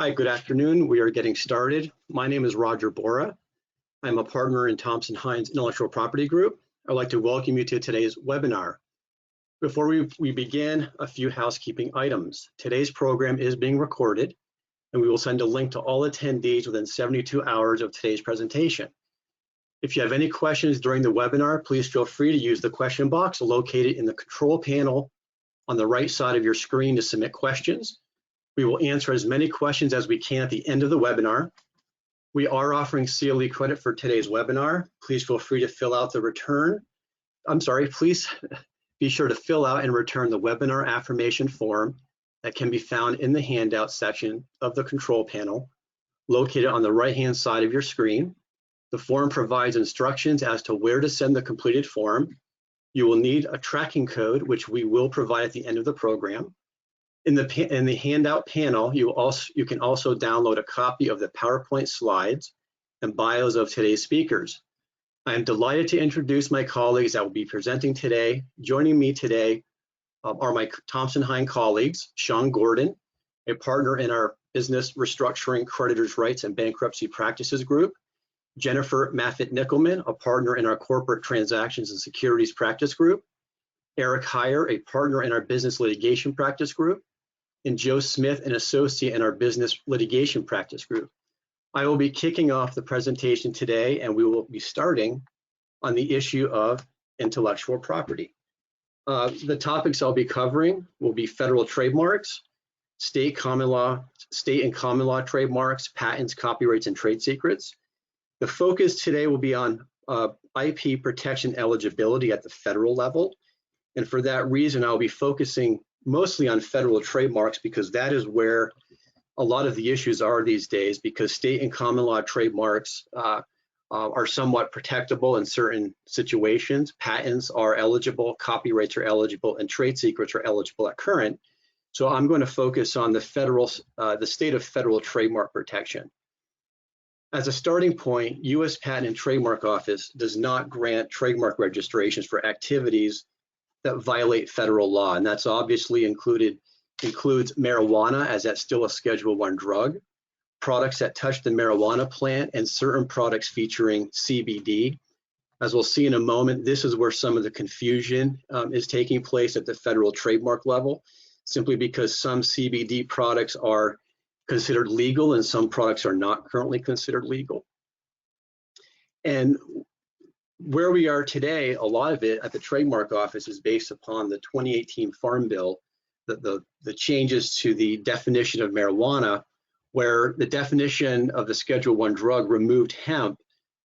Hi, good afternoon. We are getting started. My name is Roger Bora. I'm a partner in Thompson Hine's Intellectual Property Group. I'd like to welcome you to today's webinar. Before we begin, a few housekeeping items. Today's program is being recorded, and we will send a link to all attendees within 72 hours of today's presentation. If you have any questions during the webinar, please feel free to use the question box located in the control panel on the right side of your screen to submit questions. We will answer as many questions as we can at the end of the webinar. We are offering CLE credit for today's webinar. Please feel free to fill out the please be sure to fill out and return the webinar affirmation form that can be found in the handout section of the control panel located on the right-hand side of your screen. The form provides instructions as to where to send the completed form. You will need a tracking code, which we will provide at the end of the program. In the handout panel, you can also download a copy of the PowerPoint slides and bios of today's speakers. I am delighted to introduce my colleagues that will be presenting today. Joining me today are my Thompson Hine colleagues, Sean Gordon, a partner in our Business Restructuring, Creditors' Rights, and Bankruptcy Practices Group, Jennifer Maffitt-Nickelman, a partner in our Corporate Transactions and Securities Practice Group, Eric Heyer, a partner in our Business Litigation Practice Group, and Joe Smith, an associate in our Business Litigation Practice Group. I will be kicking off the presentation today, and we will be starting on the issue of intellectual property. The topics I'll be covering will be federal trademarks, state and common law trademarks, patents, copyrights, and trade secrets. The focus today will be on IP protection eligibility at the federal level. And for that reason, I'll be focusing mostly on federal trademarks because that is where a lot of the issues are these days, because state and common law trademarks are somewhat protectable in certain situations. Patents are eligible, copyrights are eligible, and trade secrets are eligible at current. So I'm going to focus on the state of federal trademark protection. As a starting point, U.S. Patent and Trademark Office does not grant trademark registrations for activities that violate federal law, and that's obviously includes marijuana, as that's still a Schedule I drug, products that touch the marijuana plant, and certain products featuring CBD. As we'll see in a moment, this is where some of the confusion is taking place at the federal trademark level, simply because some CBD products are considered legal and some products are not currently considered legal. And where we are today, a lot of it at the Trademark Office is based upon the 2018 Farm Bill, the changes to the definition of marijuana, where the definition of the Schedule I drug removed hemp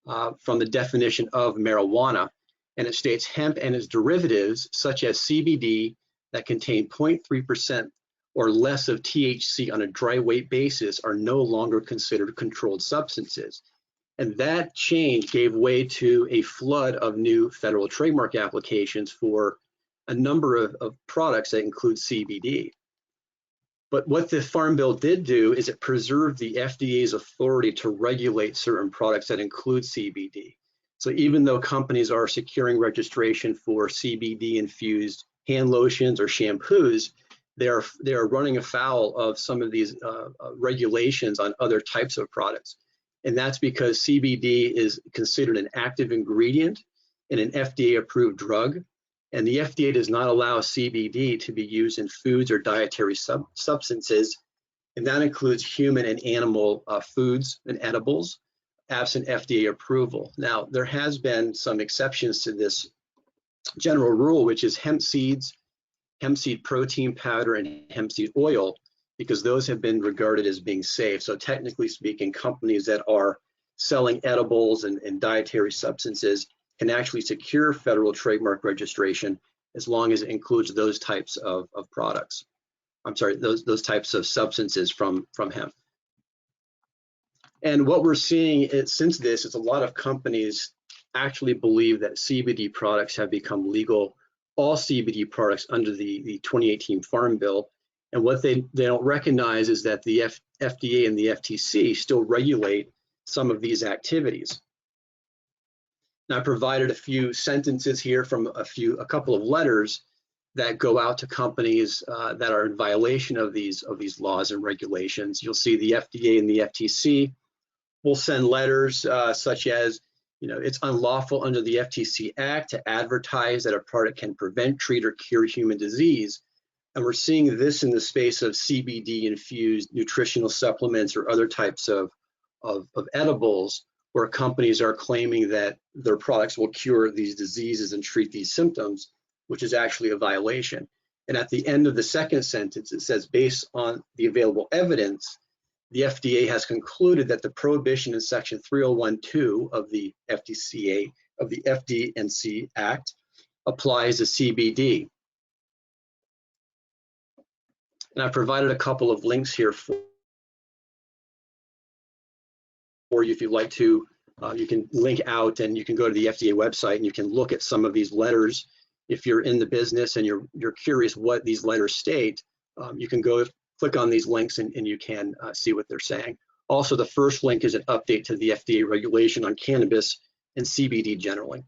from the definition of marijuana. And it states hemp and its derivatives, such as CBD, that contain 0.3% or less of THC on a dry weight basis, are no longer considered controlled substances. And that change gave way to a flood of new federal trademark applications for a number of products that include CBD. But what the Farm Bill did do is it preserved the FDA's authority to regulate certain products that include CBD. So even though companies are securing registration for CBD-infused hand lotions or shampoos, they are running afoul of some of these regulations on other types of products. And that's because CBD is considered an active ingredient in an FDA-approved drug, and the FDA does not allow CBD to be used in foods or dietary substances, and that includes human and animal foods and edibles, absent FDA approval. Now, there has been some exceptions to this general rule, which is hemp seeds, hemp seed protein powder, and hemp seed oil, because those have been regarded as being safe. So technically speaking, companies that are selling edibles and dietary substances can actually secure federal trademark registration as long as it includes those types of products. I'm sorry, those types of substances from hemp. And what we're seeing since this is a lot of companies actually believe that CBD products have become legal, all CBD products under the 2018 Farm Bill. And what they don't recognize is that the FDA and the FTC still regulate some of these activities. Now, I provided a few sentences here from a couple of letters that go out to companies that are in violation of these laws and regulations. You'll see the FDA and the FTC will send letters such as, it's unlawful under the FTC Act to advertise that a product can prevent, treat, or cure human disease. And we're seeing this in the space of CBD-infused nutritional supplements or other types of edibles, where companies are claiming that their products will cure these diseases and treat these symptoms, which is actually a violation. And at the end of the second sentence, it says, based on the available evidence, the FDA has concluded that the prohibition in Section 301(2) of the FDCA, of the FD&C Act, applies to CBD. And I've provided a couple of links here for you if you'd like to. You can link out and you can go to the FDA website and you can look at some of these letters. If you're in the business and you're curious what these letters state, you can go click on these links and you can see what they're saying. Also, the first link is an update to the FDA regulation on cannabis and CBD generally.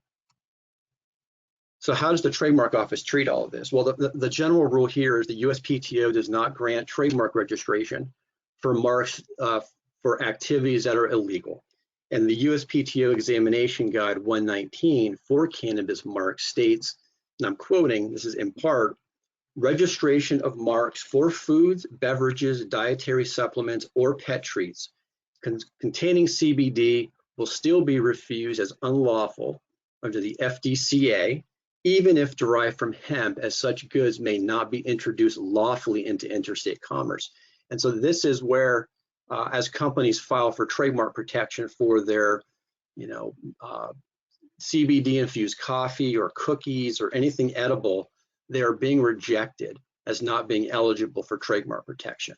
So how does the Trademark Office treat all of this? Well, the general rule here is the USPTO does not grant trademark registration for marks for activities that are illegal. And the USPTO Examination Guide 119 for cannabis marks states, and I'm quoting, this is in part, registration of marks for foods, beverages, dietary supplements, or pet treats containing CBD will still be refused as unlawful under the FDCA, even if derived from hemp, as such goods may not be introduced lawfully into interstate commerce. And so this is where, as companies file for trademark protection for their, CBD-infused coffee or cookies or anything edible, they are being rejected as not being eligible for trademark protection.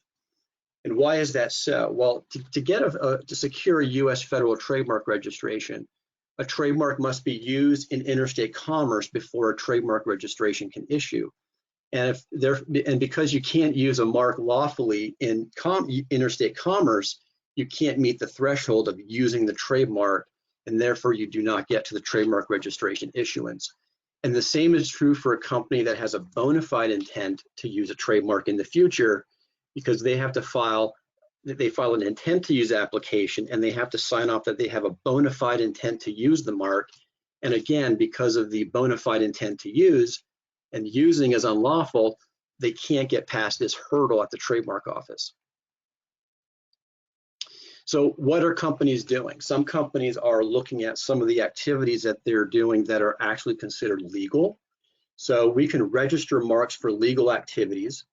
And why is that so? Well, to secure a U.S. federal trademark registration, a trademark must be used in interstate commerce before a trademark registration can issue. And because you can't use a mark lawfully in interstate commerce, you can't meet the threshold of using the trademark, and therefore you do not get to the trademark registration issuance. And the same is true for a company that has a bona fide intent to use a trademark in the future, because they have to file an intent to use application, and they have to sign off that they have a bona fide intent to use the mark. And again, because of the bona fide intent to use and using is unlawful, they can't get past this hurdle at the Trademark Office. So what are companies doing? Some companies are looking at some of the activities that they're doing that are actually considered legal. So we can register marks for legal activities.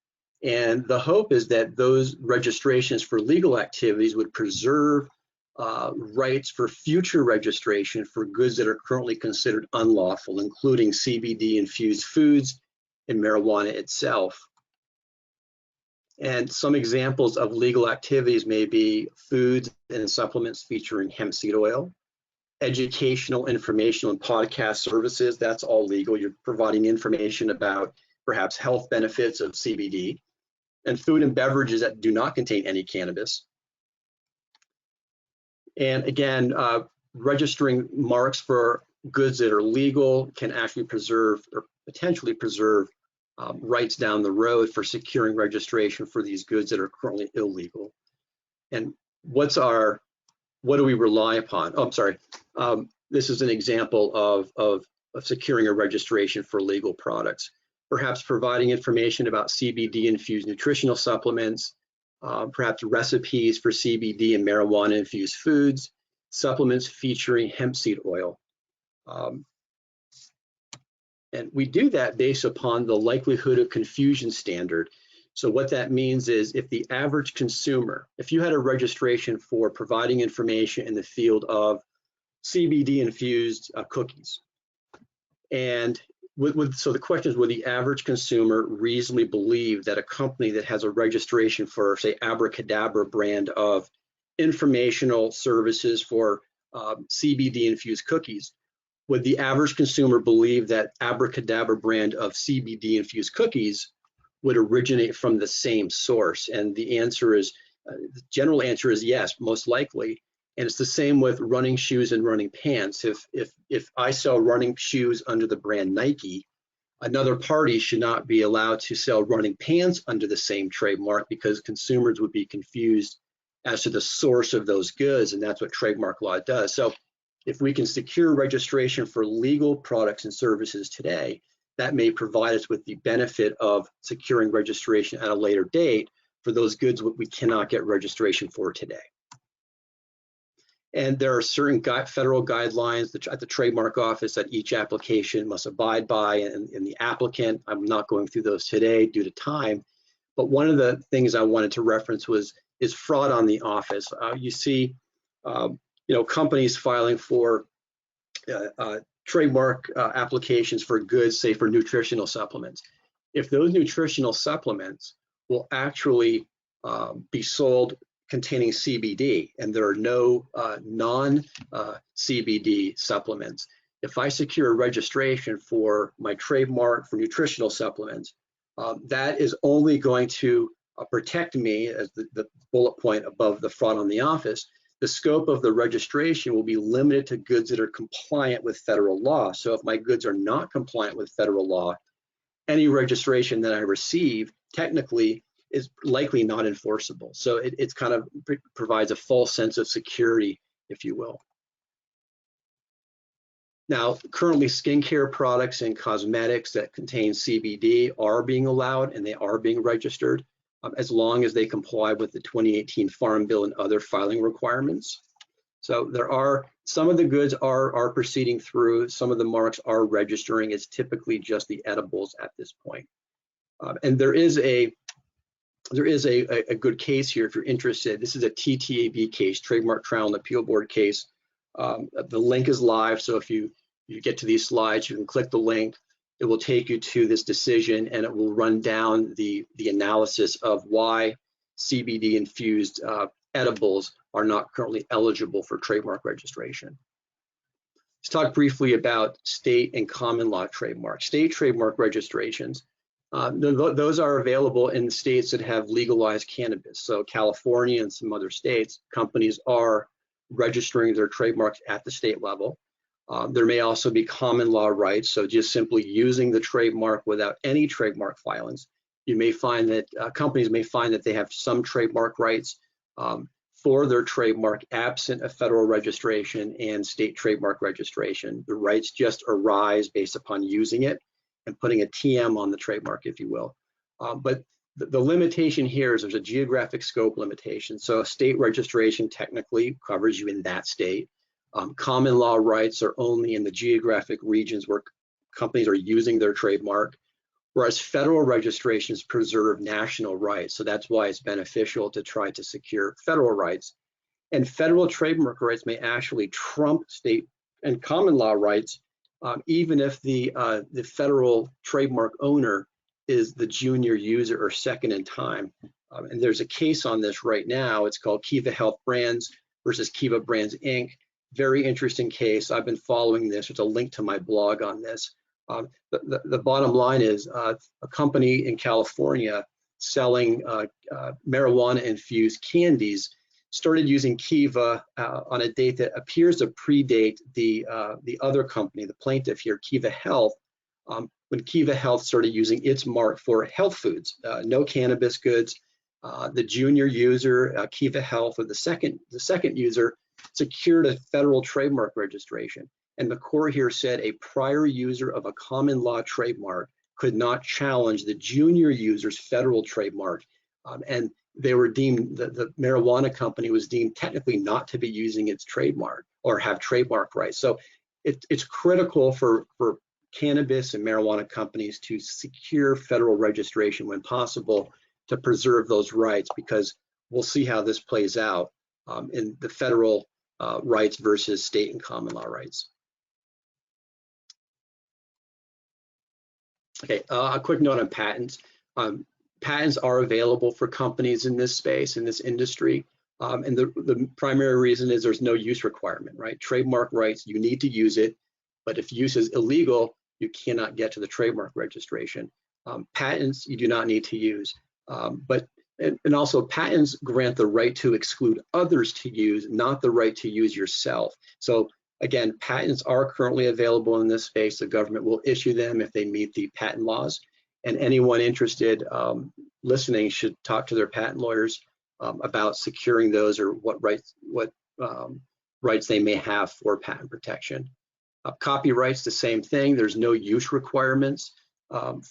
And the hope is that those registrations for legal activities would preserve rights for future registration for goods that are currently considered unlawful, including CBD-infused foods and marijuana itself. And some examples of legal activities may be foods and supplements featuring hemp seed oil, educational, informational, and podcast services. That's all legal. You're providing information about perhaps health benefits of CBD, and food and beverages that do not contain any cannabis. And again, registering marks for goods that are legal can actually preserve or potentially preserve rights down the road for securing registration for these goods that are currently illegal. And what do we rely upon? Oh, I'm sorry. This is an example of securing a registration for legal products. Perhaps providing information about CBD-infused nutritional supplements, perhaps recipes for CBD and marijuana-infused foods, supplements featuring hemp seed oil. And we do that based upon the likelihood of confusion standard. So what that means is if the average consumer, if you had a registration for providing information in the field of CBD-infused cookies, and so the question is, would the average consumer reasonably believe that a company that has a registration for, say, Abracadabra brand of informational services for CBD-infused cookies, would the average consumer believe that Abracadabra brand of CBD-infused cookies would originate from the same source? And the answer is, the general answer is yes, most likely. And it's the same with running shoes and running pants. If I sell running shoes under the brand Nike, Another party should not be allowed to sell running pans under the same trademark because consumers would be confused as to the source of those goods, and that's what trademark law does. So if we can secure registration for legal products and services today, that may provide us with the benefit of securing registration at a later date for those goods we cannot get registration for today. And there are certain federal guidelines at the trademark office that each application must abide by, and the applicant, I'm not going through those today due to time, but one of the things I wanted to reference is fraud on the office. You see, companies filing for trademark applications for goods, say for nutritional supplements. If those nutritional supplements will actually be sold containing CBD, and there are no non-CBD supplements. If I secure a registration for my trademark for nutritional supplements, that is only going to protect me, as the bullet point above the fraud on the office. The scope of the registration will be limited to goods that are compliant with federal law. So if my goods are not compliant with federal law, any registration that I receive technically is likely not enforceable. So it's kind of provides a false sense of security, if you will. Now, currently skincare products and cosmetics that contain CBD are being allowed and they are being registered as long as they comply with the 2018 Farm Bill and other filing requirements. So there are, some of the goods are proceeding through, some of the marks are registering. It's typically just the edibles at this point. And there is a good case here if you're interested. This is a TTAB case, Trademark Trial and Appeal Board case. The link is live, so if you get to these slides, you can click the link. It will take you to this decision, and it will run down the analysis of why CBD-infused edibles are not currently eligible for trademark registration. Let's talk briefly about state and common law trademarks. State trademark registrations. Those are available in states that have legalized cannabis. So California and some other states, companies are registering their trademarks at the state level. There may also be common law rights, so just simply using the trademark without any trademark filings. You may find that companies may find that they have some trademark rights for their trademark absent a federal registration and state trademark registration. The rights just arise based upon using it and putting a TM on the trademark, if you will. But the limitation here is there's a geographic scope limitation. So state registration technically covers you in that state. Common law rights are only in the geographic regions where companies are using their trademark, whereas federal registrations preserve national rights. So that's why it's beneficial to try to secure federal rights. And federal trademark rights may actually trump state and common law rights, even if the federal trademark owner is the junior user or second in time. And there's a case on this right now. It's called Kiva Health Brands versus Kiva Brands Inc. Very interesting case. I've been following this. There's a link to my blog on this. The bottom line is a company in California selling marijuana infused candies started using Kiva on a date that appears to predate the other company, the plaintiff here, Kiva Health, when Kiva Health started using its mark for health foods, no cannabis goods. The junior user, Kiva Health, or the second user, secured a federal trademark registration. And the court here said a prior user of a common law trademark could not challenge the junior user's federal trademark. And they were deemed, the marijuana company was deemed technically not to be using its trademark or have trademark rights. So it's critical for cannabis and marijuana companies to secure federal registration when possible to preserve those rights, because we'll see how this plays out in the federal rights versus state and common law rights. Okay, a quick note on patents. Patents are available for companies in this space, in this industry, and the primary reason is there's no use requirement, right? Trademark rights, you need to use it, but if use is illegal, you cannot get to the trademark registration. Patents, you do not need to use, and also patents grant the right to exclude others to use, not the right to use yourself. So Again, patents are currently available in this space. The government will issue them if they meet the patent laws. And anyone interested listening should talk to their patent lawyers about securing those or what rights they may have for patent protection. Copyrights, the same thing. There's no use requirements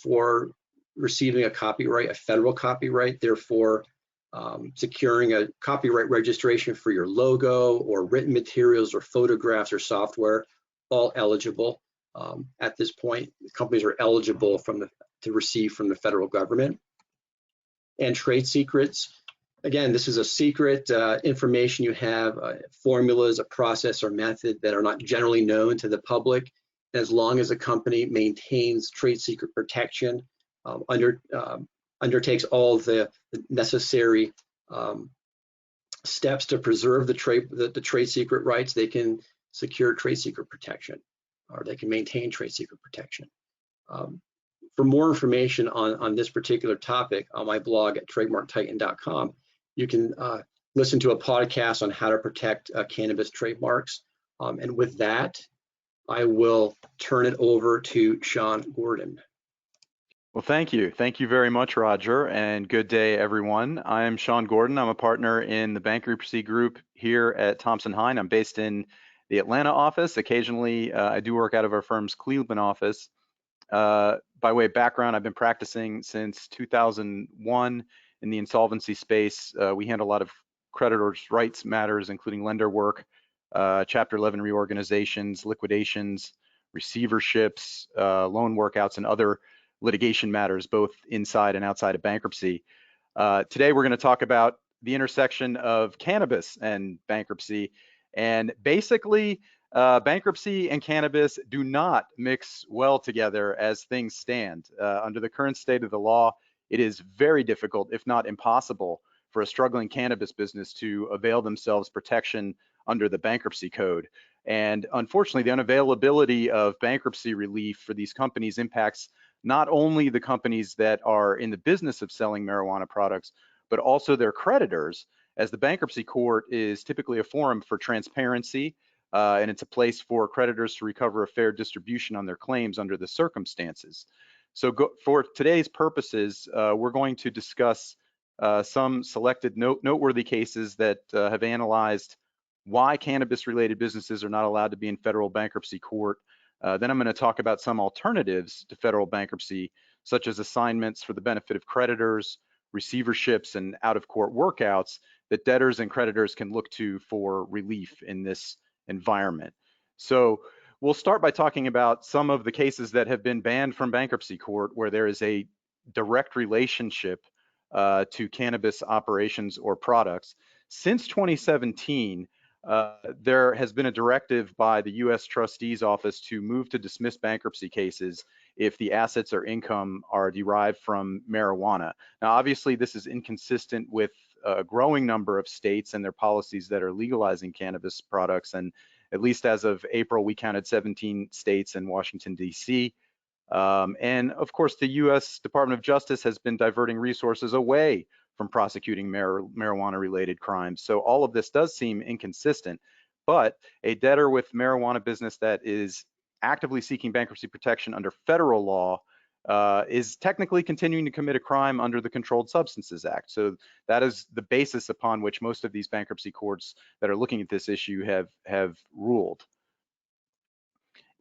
for receiving a copyright, a federal copyright. Therefore, securing a copyright registration for your logo or written materials or photographs or software, all eligible. At this point, companies are eligible to receive from the federal government. And trade secrets, again, this is a secret information you have, formulas, a process or method that are not generally known to the public. As long as a company maintains trade secret protection, undertakes all the necessary steps to preserve the trade secret rights, they can secure trade secret protection, or they can maintain trade secret protection. For more information on this particular topic, on my blog at trademarktitan.com, you can listen to a podcast on how to protect cannabis trademarks. And with that, I will turn it over to Sean Gordon. Well, thank you. Thank you very much, Roger, and good day, everyone. I'm Sean Gordon. I'm a partner in the Bankruptcy Group here at Thompson Hine. I'm based in the Atlanta office. Occasionally, I do work out of our firm's Cleveland office. By way of background, I've been practicing since 2001 in the insolvency space. We handle a lot of creditors' rights matters, including lender work, Chapter 11 reorganizations, liquidations, receiverships, loan workouts, and other litigation matters, both inside and outside of bankruptcy. Today, we're going to talk about the intersection of cannabis and bankruptcy. And basically, bankruptcy and cannabis do not mix well together as things stand. Under the current state of the law, it is very difficult, if not impossible, for a struggling cannabis business to avail themselves protection under the bankruptcy code. And unfortunately, the unavailability of bankruptcy relief for these companies impacts not only the companies that are in the business of selling marijuana products, but also their creditors, as the bankruptcy court is typically a forum for transparency, and it's a place for creditors to recover a fair distribution on their claims under the circumstances. So for today's purposes, we're going to discuss some selected noteworthy cases that have analyzed why cannabis-related businesses are not allowed to be in federal bankruptcy court. Then I'm going to talk about some alternatives to federal bankruptcy, such as assignments for the benefit of creditors, receiverships, and out-of-court workouts that debtors and creditors can look to for relief in this environment. So we'll start by talking about some of the cases that have been banned from bankruptcy court where there is a direct relationship to cannabis operations or products. Since 2017, there has been a directive by the U.S. Trustee's Office to move to dismiss bankruptcy cases if the assets or income are derived from marijuana. Now, obviously, this is inconsistent with a growing number of states and their policies that are legalizing cannabis products. And at least as of April, we counted 17 states and Washington, D.C. And of course, the U.S. Department of Justice has been diverting resources away from prosecuting marijuana-related crimes. So all of this does seem inconsistent, but a debtor with marijuana business that is actively seeking bankruptcy protection under federal law is technically continuing to commit a crime under the Controlled Substances Act. So that is the basis upon which most of these bankruptcy courts that are looking at this issue have ruled.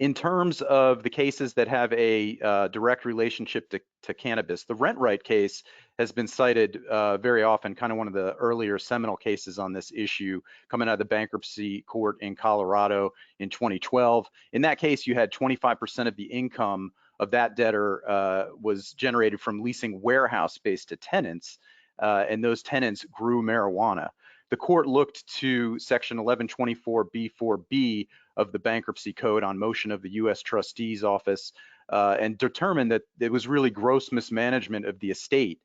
In terms of the cases that have a direct relationship to cannabis, the rent right case has been cited very often, kind of one of the earlier seminal cases on this issue, coming out of the bankruptcy court in Colorado in 2012. In that case, you had 25% of the income of that debtor was generated from leasing warehouse space to tenants, and those tenants grew marijuana. The court looked to Section 1124B4B of the Bankruptcy Code on motion of the U.S. Trustee's Office and determined that it was really gross mismanagement of the estate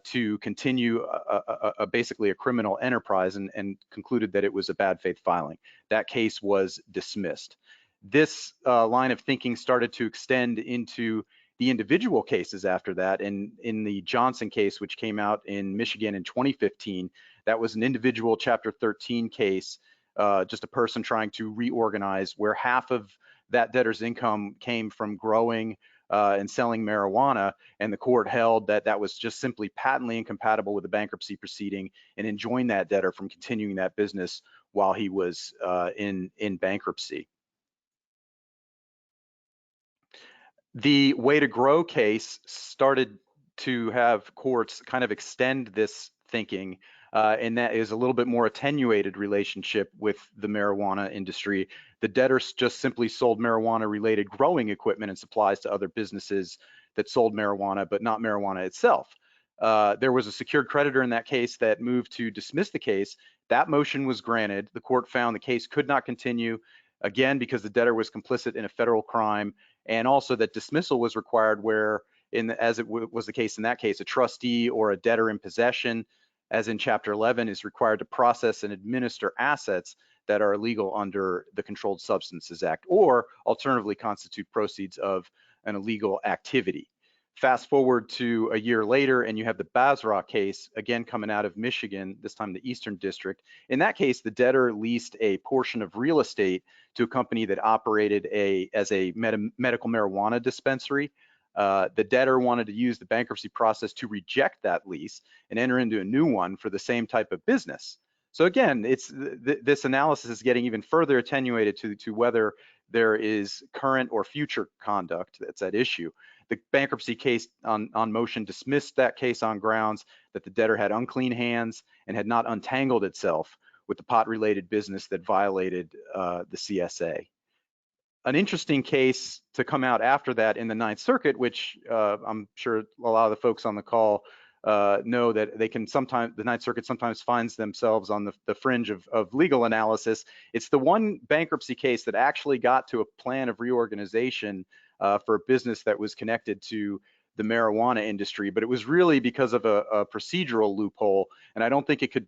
to continue basically a criminal enterprise, and concluded that it was a bad faith filing. That case was dismissed. This line of thinking started to extend into the individual cases after that. And in the Johnson case, which came out in Michigan in 2015, that was an individual Chapter 13 case just a person trying to reorganize, where half of that debtor's income came from growing and selling marijuana, and the court held that that was just simply patently incompatible with the bankruptcy proceeding and enjoined that debtor from continuing that business while he was in bankruptcy. The Way to Grow case started to have courts kind of extend this thinking, and that is a little bit more attenuated relationship with the marijuana industry. The debtors just simply sold marijuana-related growing equipment and supplies to other businesses that sold marijuana, but not marijuana itself. There was a secured creditor in that case that moved to dismiss the case. That motion was granted. The court found the case could not continue, again, because the debtor was complicit in a federal crime, and also that dismissal was required where, as it was the case in that case, a trustee or a debtor in possession, as in Chapter 11, is required to process and administer assets that are illegal under the Controlled Substances Act, or alternatively constitute proceeds of an illegal activity. Fast forward to a year later, and you have the Basra case, again coming out of Michigan, this time the Eastern District. In that case, the debtor leased a portion of real estate to a company that operated as a medical marijuana dispensary. The debtor wanted to use the bankruptcy process to reject that lease and enter into a new one for the same type of business. So again, this analysis is getting even further attenuated to whether there is current or future conduct that's at issue. The bankruptcy case on motion dismissed that case on grounds that the debtor had unclean hands and had not untangled itself with the pot-related business that violated the CSA. An interesting case to come out after that in the Ninth Circuit, which I'm sure a lot of the folks on the call know that they can sometimes, the Ninth Circuit sometimes finds themselves on the fringe of legal analysis. It's the one bankruptcy case that actually got to a plan of reorganization for a business that was connected to the marijuana industry, but it was really because of a procedural loophole, and I don't think it could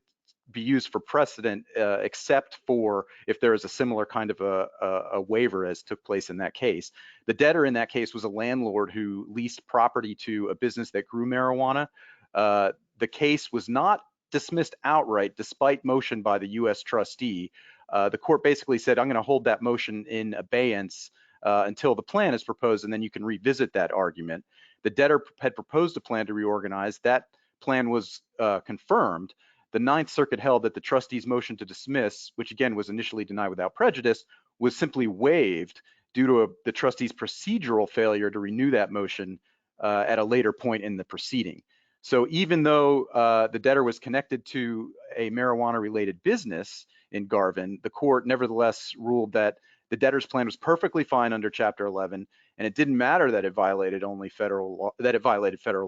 be used for precedent except for if there is a similar kind of a waiver as took place in that case. The debtor in that case was a landlord who leased property to a business that grew marijuana. The case was not dismissed outright despite motion by the U.S. trustee. The court basically said, I'm going to hold that motion in abeyance until the plan is proposed, and then you can revisit that argument. The debtor had proposed a plan to reorganize. That plan was confirmed. The Ninth Circuit held that the trustee's motion to dismiss, which again was initially denied without prejudice, was simply waived due to the trustee's procedural failure to renew that motion at a later point in the proceeding. So even though the debtor was connected to a marijuana-related business in Garvin, the court nevertheless ruled that the debtor's plan was perfectly fine under Chapter 11, and it didn't matter that it violated federal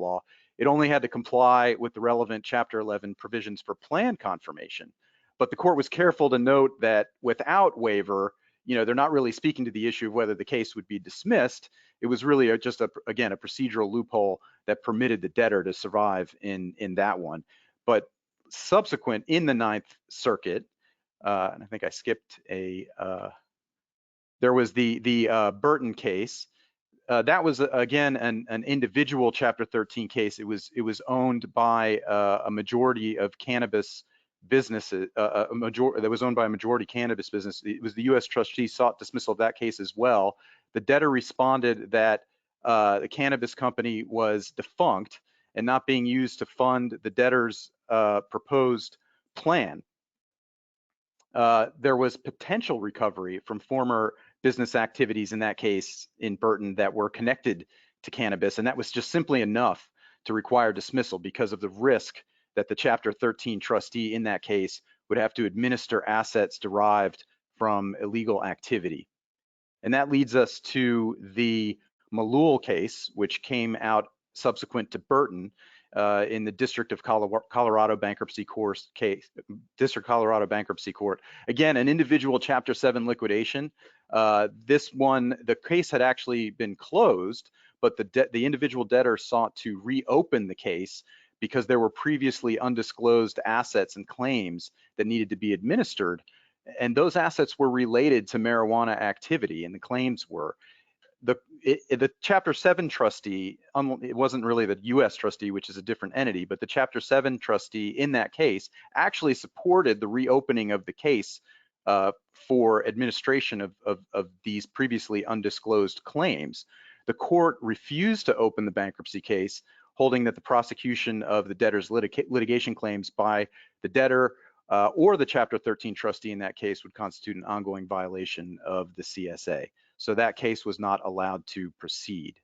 law. It only had to comply with the relevant Chapter 11 provisions for plan confirmation. But the court was careful to note that without waiver, they're not really speaking to the issue of whether the case would be dismissed. It was really just again, a procedural loophole that permitted the debtor to survive in that one. But subsequent in the Ninth Circuit, and I think I skipped there was the Burton case. That was again an individual Chapter 13 case. It was owned by a majority of cannabis businesses. That was owned by a majority cannabis business. It was the U.S. trustee sought dismissal of that case as well. The debtor responded that the cannabis company was defunct and not being used to fund the debtor's proposed plan. There was potential recovery from former business activities in that case in Burton that were connected to cannabis, and that was just simply enough to require dismissal because of the risk that the Chapter 13 trustee in that case would have to administer assets derived from illegal activity. And that leads us to the Malul case, which came out subsequent to Burton in the District of Colorado Bankruptcy Court case. District Colorado Bankruptcy Court. Again, an individual Chapter 7 liquidation. This one, the case had actually been closed, but the individual debtor sought to reopen the case because there were previously undisclosed assets and claims that needed to be administered. And those assets were related to marijuana activity, and the claims were. The Chapter 7 trustee, it wasn't really the U.S. trustee, which is a different entity, but the Chapter 7 trustee in that case actually supported the reopening of the case for administration of these previously undisclosed claims. The court refused to open the bankruptcy case, holding that the prosecution of the debtor's litigation claims by the debtor or the Chapter 13 trustee in that case would constitute an ongoing violation of the CSA. So that case was not allowed to proceed.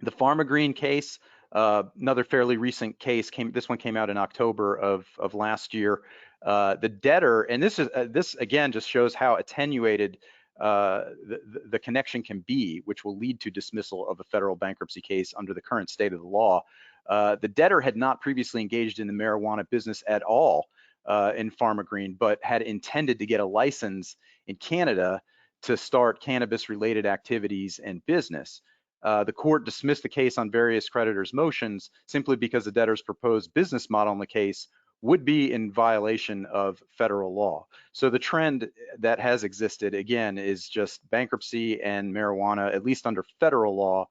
The Pharma Green case, another fairly recent case, this one came out in October of last year. The debtor, and this again just shows how attenuated the connection can be, which will lead to dismissal of a federal bankruptcy case under the current state of the law. The debtor had not previously engaged in the marijuana business at all in Pharma Green, but had intended to get a license in Canada to start cannabis-related activities and business. The court dismissed the case on various creditors' motions simply because the debtor's proposed business model in the case would be in violation of federal law. So the trend that has existed, again, is just bankruptcy and marijuana, at least under federal law,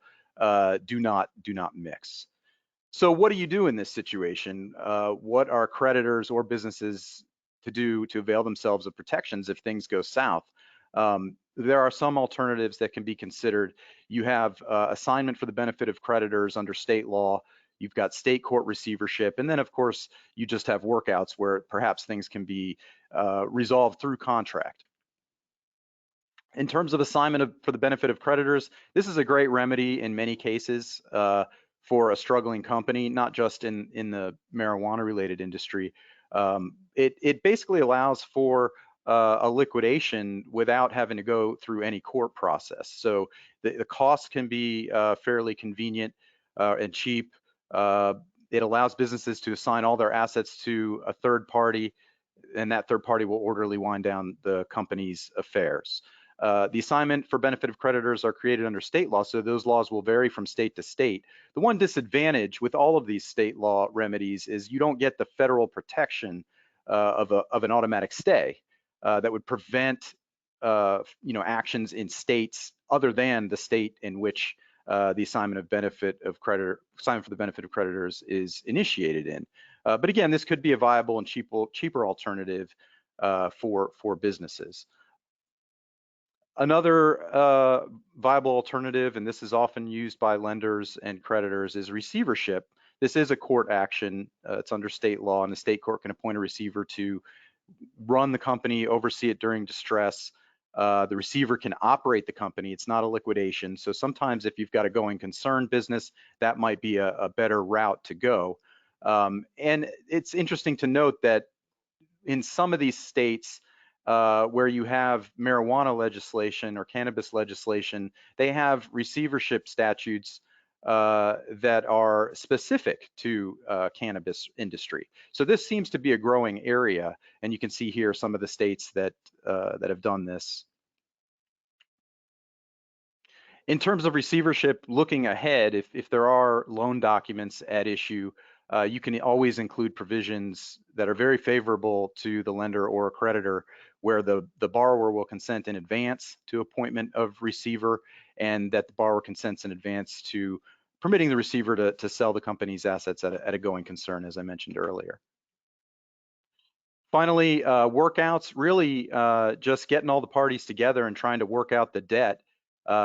do not mix. So what do you do in this situation? What are creditors or businesses to do to avail themselves of protections if things go south? There are some alternatives that can be considered. You have assignment for the benefit of creditors under state law. You've got state court receivership, and then of course you just have workouts where perhaps things can be resolved through contract. In terms of assignment for the benefit of creditors, this is a great remedy in many cases for a struggling company, not just in the marijuana-related industry. It basically allows for a liquidation without having to go through any court process. So the cost can be fairly convenient and cheap. It allows businesses to assign all their assets to a third party, and that third party will orderly wind down the company's affairs. The assignment for benefit of creditors are created under state law, so those laws will vary from state to state. The one disadvantage with all of these state law remedies is you don't get the federal protection of an automatic stay that would prevent actions in states other than the state in which the assignment for the benefit of creditors is initiated in. But again, this could be a viable and cheaper alternative for businesses. Another viable alternative, and this is often used by lenders and creditors, is receivership. This is a court action. It's under state law, and the state court can appoint a receiver to run the company, oversee it during distress. The receiver can operate the company. It's not a liquidation. So sometimes if you've got a going concern business, that might be a better route to go. And it's interesting to note that in some of these states where you have marijuana legislation or cannabis legislation, they have receivership statutes that are specific to cannabis industry. So this seems to be a growing area, and you can see here some of the states that have done this. In terms of receivership, looking ahead, if there are loan documents at issue, you can always include provisions that are very favorable to the lender or a creditor, where the borrower will consent in advance to appointment of receiver, and that the borrower consents in advance to permitting the receiver to sell the company's assets at a going concern, as I mentioned earlier. Finally, workouts, really just getting all the parties together and trying to work out the debt.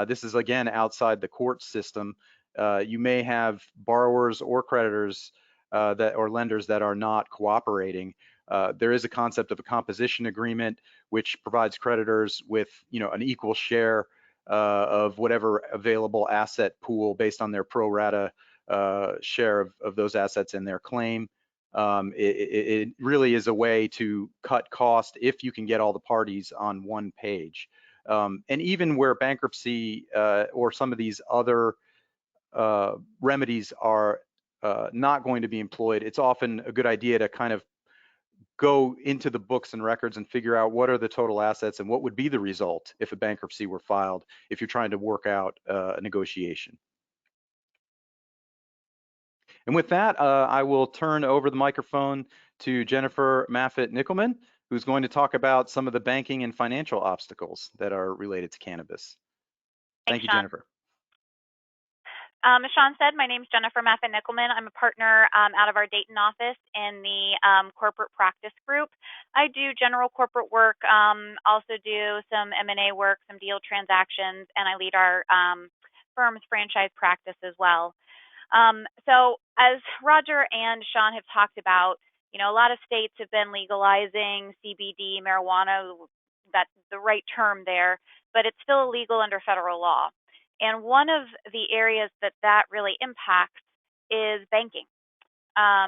This is, again, outside the court system. You may have borrowers or creditors or lenders that are not cooperating. There is a concept of a composition agreement, which provides creditors with an equal share of whatever available asset pool based on their pro rata share of those assets in their claim. It really is a way to cut cost if you can get all the parties on one page. And even where bankruptcy or some of these other remedies are not going to be employed, it's often a good idea to kind of go into the books and records and figure out what are the total assets and what would be the result if a bankruptcy were filed if you're trying to work out a negotiation. And with that, I will turn over the microphone to Jennifer Maffett-Nickelman, who's going to talk about some of the banking and financial obstacles that are related to cannabis. Thank you, Sean. Jennifer. As Sean said, my name is Jennifer Maffin-Nickelman. I'm a partner out of our Dayton office in the corporate practice group. I do general corporate work, also do some M&A work, some deal transactions, and I lead our firm's franchise practice as well. So as Roger and Sean have talked about, a lot of states have been legalizing CBD, marijuana, that's the right term there, but it's still illegal under federal law. And one of the areas that really impacts is banking,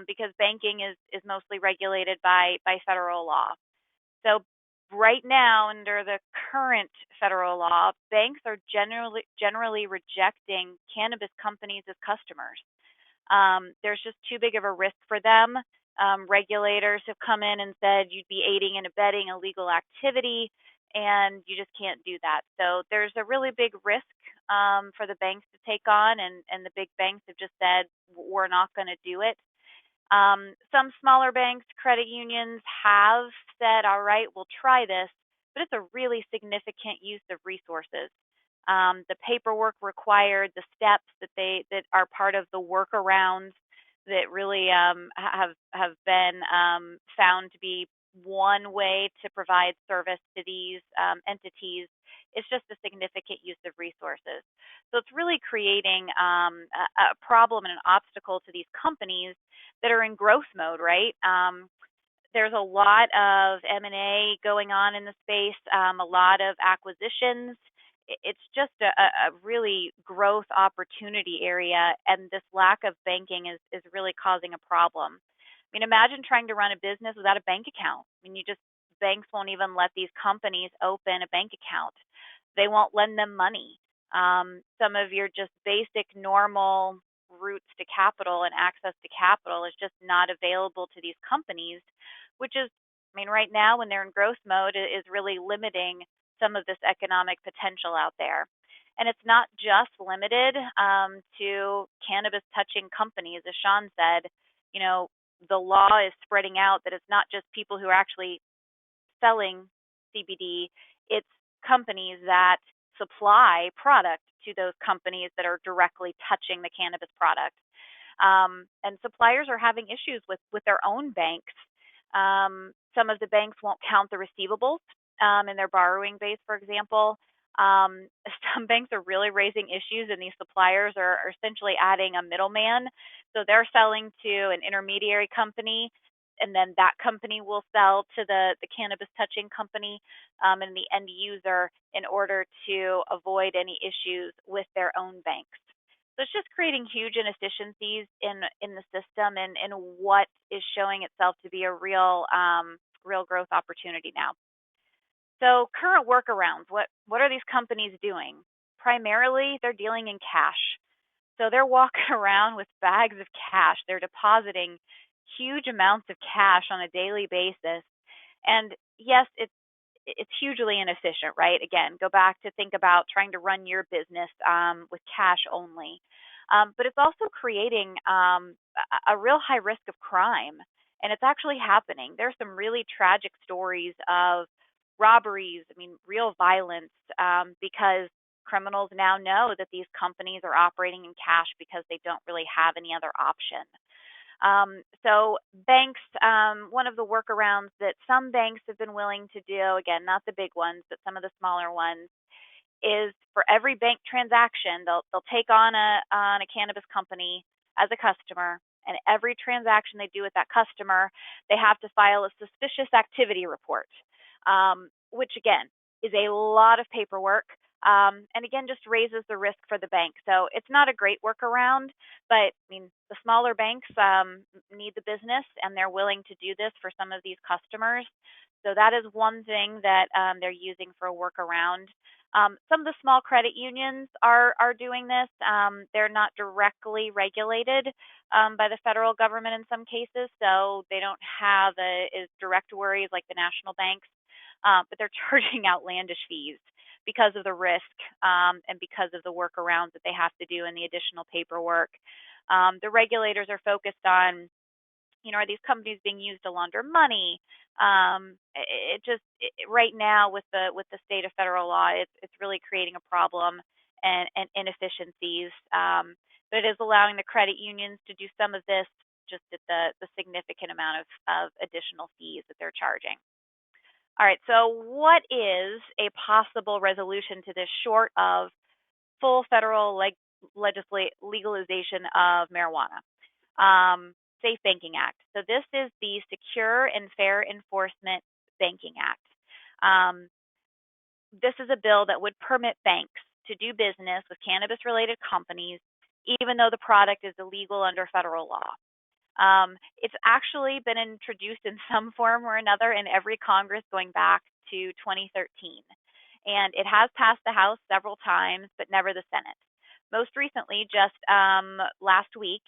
because banking is mostly regulated by federal law. So right now, under the current federal law, banks are generally rejecting cannabis companies as customers. There's just too big of a risk for them. Regulators have come in and said you'd be aiding and abetting illegal activity, and you just can't do that. So there's a really big risk for the banks to take on, and the big banks have just said, we're not going to do it. Some smaller banks, credit unions have said, all right, we'll try this, but it's a really significant use of resources. The paperwork required, the steps that are part of the workarounds that really have been found to be one way to provide service to these entities. It's just a significant use of resources. So it's really creating a problem and an obstacle to these companies that are in growth mode, right? There's a lot of M&A going on in the space, a lot of acquisitions. It's just a really growth opportunity area, and this lack of banking is really causing a problem. I mean, imagine trying to run a business without a bank account. I mean, banks won't even let these companies open a bank account. They won't lend them money. Some of your just basic normal routes to capital and access to capital is just not available to these companies, which is, I mean, right now when they're in growth mode, is really limiting some of this economic potential out there. And it's not just limited to cannabis touching companies. As Sean said, the law is spreading out that it's not just people who are actually selling CBD, it's companies that supply product to those companies that are directly touching the cannabis product. And suppliers are having issues with their own banks. Some of the banks won't count the receivables in their borrowing base, for example. Some banks are really raising issues, and these suppliers are essentially adding a middleman. So they're selling to an intermediary company, and then that company will sell to the cannabis touching company and the end user in order to avoid any issues with their own banks. So it's just creating huge inefficiencies in the system and what is showing itself to be a real growth opportunity now. So current workarounds, what are these companies doing? Primarily, they're dealing in cash. So they're walking around with bags of cash. They're depositing huge amounts of cash on a daily basis. And yes, it's hugely inefficient, right? Again, go back to think about trying to run your business with cash only. But it's also creating a real high risk of crime. And it's actually happening. There's some really tragic stories of robberies, real violence, because criminals now know that these companies are operating in cash because they don't really have any other option. So banks, one of the workarounds that some banks have been willing to do, again, not the big ones, but some of the smaller ones, is for every bank transaction, they'll take on a cannabis company as a customer, and every transaction they do with that customer, they have to file a suspicious activity report, which again is a lot of paperwork. And again, just raises the risk for the bank. So it's not a great workaround, but the smaller banks need the business, and they're willing to do this for some of these customers. So that is one thing that they're using for a workaround. Some of the small credit unions are doing this. They're not directly regulated by the federal government in some cases, so they don't have as direct worries like the national banks, but they're charging outlandish fees because of the risk and because of the workarounds that they have to do and the additional paperwork. The regulators are focused on, are these companies being used to launder money? Right now with the state of federal law, it's really creating a problem and inefficiencies. but it is allowing the credit unions to do some of this just at the significant amount of additional fees that they're charging. All right, so what is a possible resolution to this short of full federal legalization of marijuana? Safe Banking Act. So this is the Secure and Fair Enforcement Banking Act. This is a bill that would permit banks to do business with cannabis-related companies, even though the product is illegal under federal law. It's actually been introduced in some form or another in every Congress going back to 2013. And it has passed the House several times, but never the Senate. Most recently, just last week,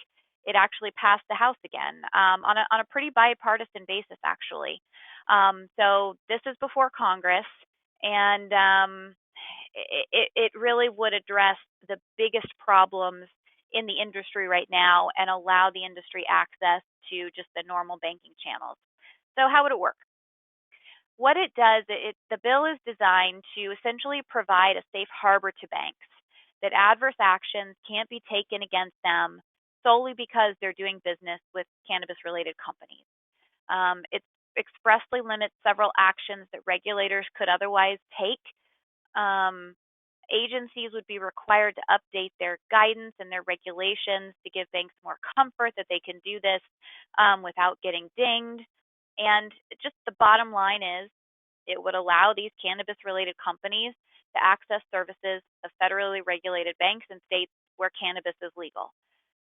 it actually passed the House again on a pretty bipartisan basis, actually. So this is before Congress, and it really would address the biggest problems in the industry right now and allow the industry access to just the normal banking channels. So how would it work? What it does, the bill is designed to essentially provide a safe harbor to banks, that adverse actions can't be taken against them solely because they're doing business with cannabis-related companies. It expressly limits several actions that regulators could otherwise take. Agencies would be required to update their guidance and their regulations to give banks more comfort that they can do this without getting dinged. And just the bottom line is, it would allow these cannabis-related companies to access services of federally regulated banks in states where cannabis is legal.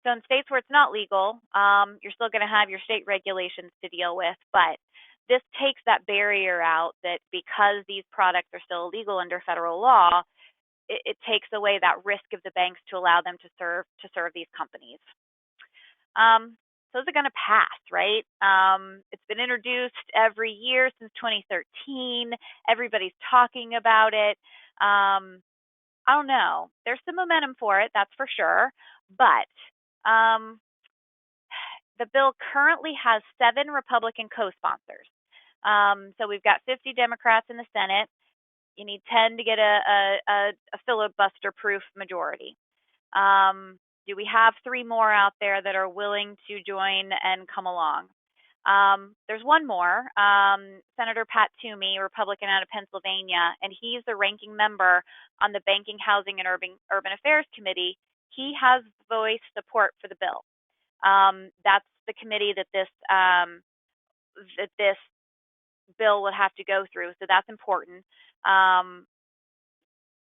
So in states where it's not legal, you're still going to have your state regulations to deal with, but this takes that barrier out that because these products are still illegal under federal law, it takes away that risk of the banks to allow them to serve these companies. So is it going to pass, right? It's been introduced every year since 2013. Everybody's talking about it. I don't know. There's some momentum for it, that's for sure. But the bill currently has 7 Republican co-sponsors. So we've got 50 Democrats in the Senate. You need 10 to get a filibuster-proof majority. Do we have 3 more out there that are willing to join and come along? There's one more, Senator Pat Toomey, Republican out of Pennsylvania, and he's the ranking member on the Banking, Housing, and Urban Affairs Committee. He has voiced support for the bill. That's the committee that this bill would have to go through, so that's important.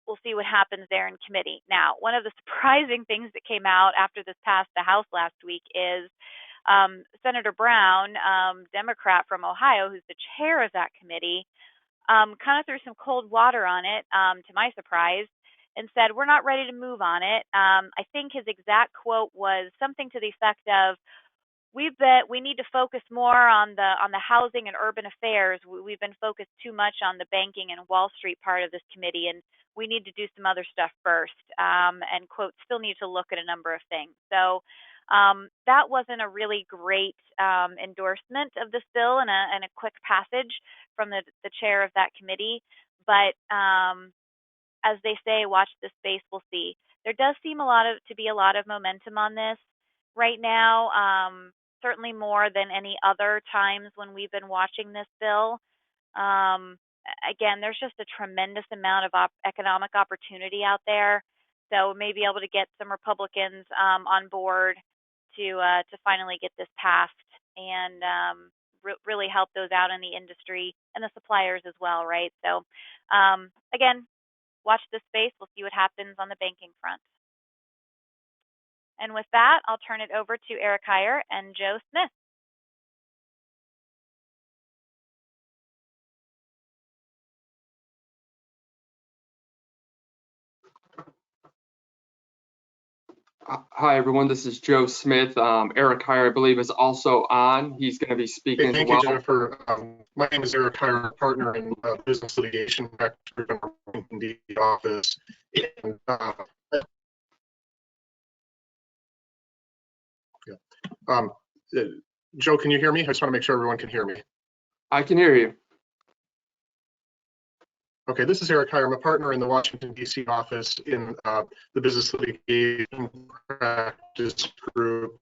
We'll see what happens there in committee. Now, one of the surprising things that came out after this passed the House last week is Senator Brown, Democrat from Ohio, who's the chair of that committee, kind of threw some cold water on it, to my surprise, and said, we're not ready to move on it. I think his exact quote was something to the effect of, we need to focus more on the housing and urban affairs. We've been focused too much on the banking and Wall Street part of this committee, and we need to do some other stuff first. And quote, still need to look at a number of things. So that wasn't a really great endorsement of this bill and a quick passage from the chair of that committee. But as they say, watch this space, we'll see. There does seem to be a lot of momentum on this right now. Certainly more than any other times when we've been watching this bill. Again, there's just a tremendous amount of economic opportunity out there. So we may be able to get some Republicans on board to finally get this passed and really help those out in the industry and the suppliers as well, right? So again, watch this space. We'll see what happens on the banking front. And with that, I'll turn it over to Eric Heyer and Joe Smith. Hi, everyone. This is Joe Smith. Eric Heyer, I believe, is also on. He's going to be speaking as well. Thank you, Jennifer. My name is Eric Heyer, partner in business litigation at the Washington, D.C. office. And, Joe, can you hear me? I just want to make sure everyone can hear me. I can hear you. Okay, this is Eric Hire. I'm a partner in the Washington, D.C. office in the Business Litigation Practice Group.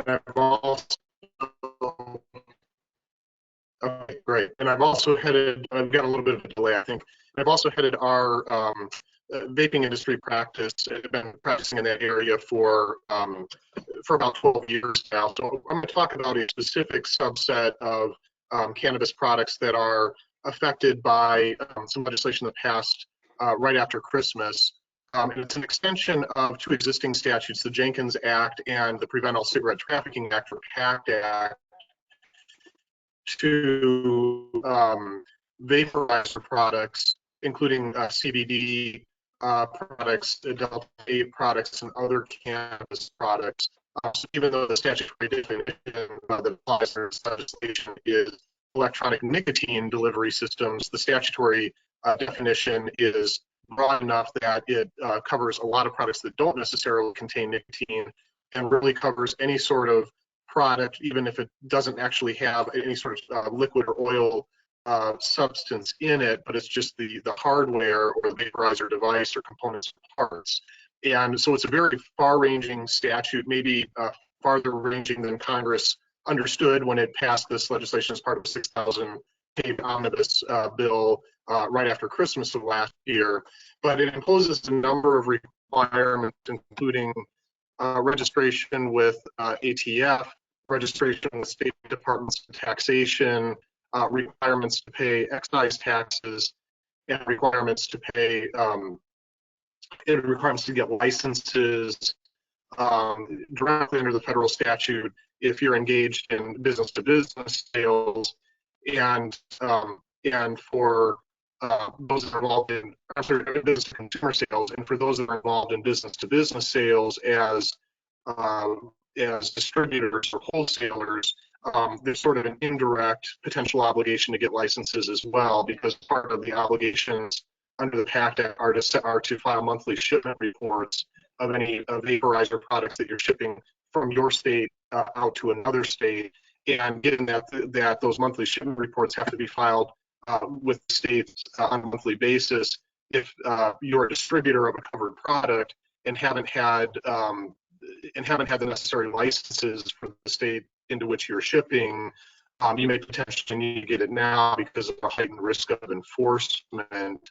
And I've also, okay, great. And I've also headed, I've got a little bit of a delay, I think. I've also headed our vaping industry practice. I've been practicing in that area for about 12 years now. So I'm going to talk about a specific subset of cannabis products that are affected by some legislation that passed right after Christmas. And it's an extension of two existing statutes, the Jenkins Act and the Prevent All Cigarette Trafficking Act, or PACT Act, to vaporizer products, including CBD products, adult vape products, and other cannabis products. So even though the statutory definition that applies to this legislation is electronic nicotine delivery systems, the statutory definition is broad enough that it covers a lot of products that don't necessarily contain nicotine, and really covers any sort of product, even if it doesn't actually have any sort of liquid or oil substance in it, but it's just the hardware or the vaporizer device or components or parts. And so it's a very far-ranging statute, maybe farther ranging than Congress understood when it passed this legislation as part of a 6,000-page omnibus bill right after Christmas of last year. But it imposes a number of requirements, including registration with ATF, registration with state departments of taxation, requirements to pay excise taxes, and requirements to pay requirements to get licenses directly under the federal statute if you're engaged in business-to-business sales, and for those that are involved in business-to-consumer sales, and for those that are involved in business-to-business sales as distributors or wholesalers, there's sort of an indirect potential obligation to get licenses as well, because part of the obligations under the PACT Act are to file monthly shipment reports of any vaporizer products that you're shipping from your state out to another state. And given that those monthly shipment reports have to be filed with the states on a monthly basis, if you're a distributor of a covered product and haven't had the necessary licenses for the state into which you're shipping, you may potentially need to get it now because of the heightened risk of enforcement,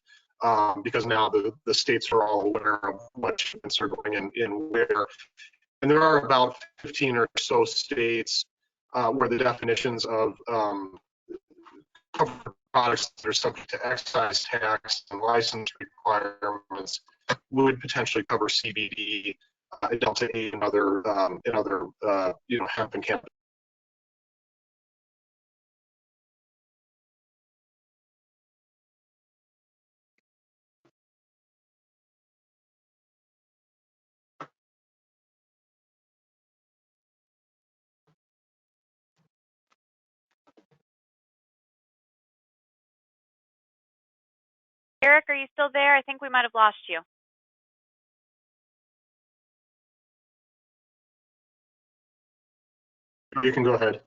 because now the states are all aware of what shipments are going in where. And there are about 15 or so states where the definitions of covered products that are subject to excise tax and license requirements would potentially cover CBD, Delta 8, and other hemp and cannabis. Eric, are you still there? I think we might have lost you. You can go ahead.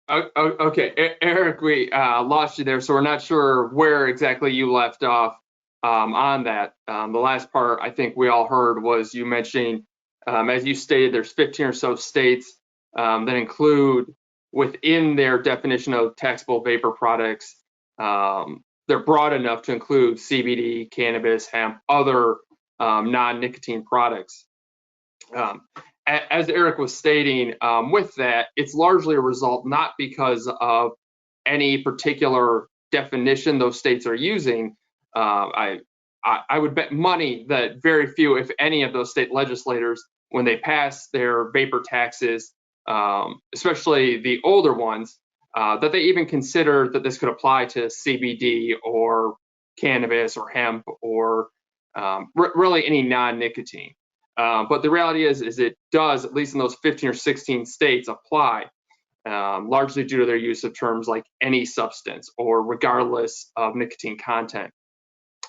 Okay, Eric, we lost you there, so we're not sure where exactly you left off on that. The last part I think we all heard was you mentioning, as you stated, there's 15 or so states that include within their definition of taxable vapor products, they're broad enough to include CBD, cannabis, hemp, other non-nicotine products. As Eric was stating, with that, it's largely a result not because of any particular definition those states are using. I would bet money that very few, if any, of those state legislators, when they pass their vapor taxes, especially the older ones, that they even consider that this could apply to CBD or cannabis or hemp or really any non-nicotine. But the reality is it does, at least in those 15 or 16 states, apply, largely due to their use of terms like any substance or regardless of nicotine content.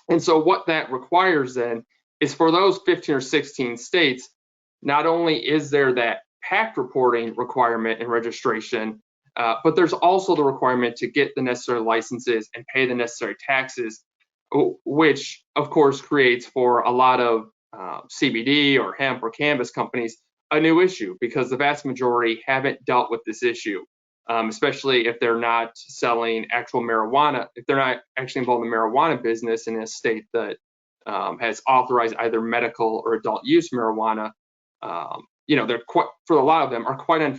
And so what that requires then is for those 15 or 16 states, not only is there that PACT reporting requirement and registration, But there's also the requirement to get the necessary licenses and pay the necessary taxes, which of course creates for a lot of CBD or hemp or cannabis companies a new issue, because the vast majority haven't dealt with this issue, especially if they're not selling actual marijuana, if they're not actually involved in the marijuana business in a state that has authorized either medical or adult use marijuana. They're quite, for a lot of them, are quite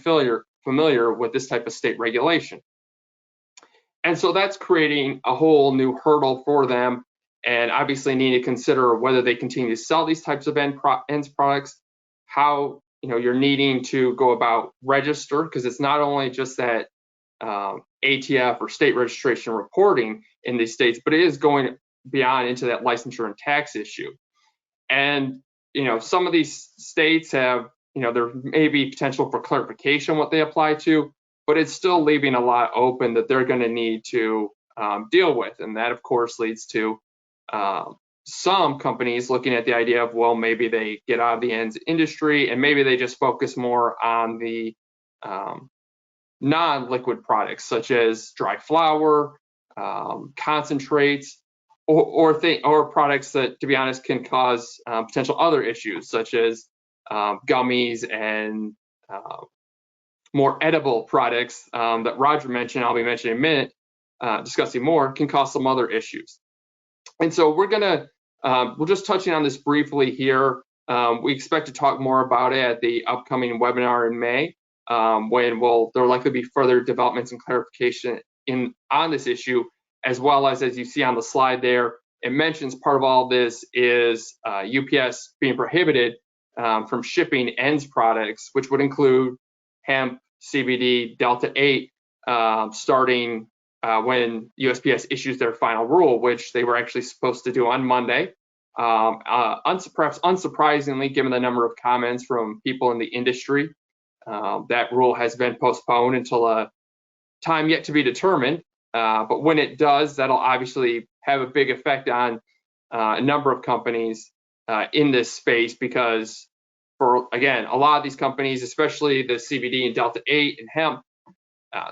familiar with this type of state regulation. And so that's creating a whole new hurdle for them, and obviously need to consider whether they continue to sell these types of ends products, how you're needing to go about register, because it's not only just that ATF or state registration reporting in these states, but it is going beyond into that licensure and tax issue. And some of these states have, there may be potential for clarification what they apply to, but it's still leaving a lot open that they're going to need to deal with. And that, of course, leads to some companies looking at the idea of, well, maybe they get out of the ends industry and maybe they just focus more on the non-liquid products, such as dry flower, concentrates, or products that, to be honest, can cause potential other issues, such as gummies and more edible products that Roger mentioned, I'll be mentioning in a minute, discussing more, can cause some other issues. And so we're just touching on this briefly here. We expect to talk more about it at the upcoming webinar in May, when there'll likely be further developments and clarification on this issue, as well as you see on the slide there, it mentions part of all this is UPS being prohibited from shipping ends products, which would include hemp, CBD, Delta-8, starting when USPS issues their final rule, which they were actually supposed to do on Monday. Perhaps unsurprisingly, given the number of comments from people in the industry, that rule has been postponed until a time yet to be determined. But when it does, that'll obviously have a big effect on a number of companies in this space, because again, a lot of these companies, especially the CBD and Delta-8 and hemp,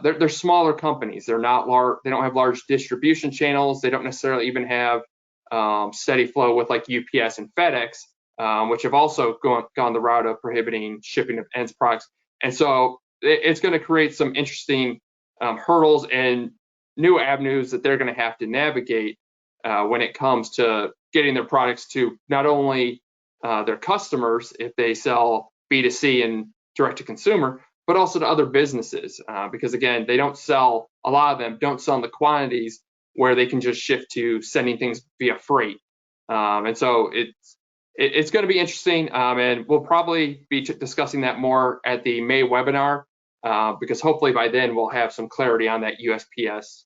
they're smaller companies. They're not large. They don't have large distribution channels. They don't necessarily even have steady flow with like UPS and FedEx, which have also gone the route of prohibiting shipping of ends products. And so it's going to create some interesting hurdles and new avenues that they're going to have to navigate when it comes to getting their products to not only their customers if they sell B2C and direct to consumer, but also to other businesses, because again, a lot of them don't sell in the quantities where they can just shift to sending things via freight. And so it's going to be interesting, and we'll probably be discussing that more at the May webinar, because hopefully by then we'll have some clarity on that USPS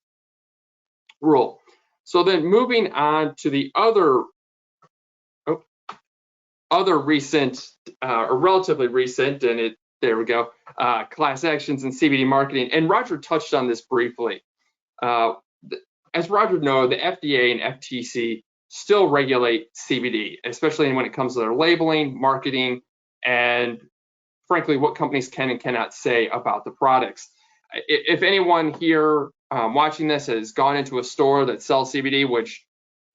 rule. So then moving on to the other recent, or relatively recent, and there we go, class actions and CBD marketing. And Roger touched on this briefly. As Roger knows, the FDA and FTC still regulate CBD, especially when it comes to their labeling, marketing, and frankly, what companies can and cannot say about the products. If anyone here watching this has gone into a store that sells CBD, which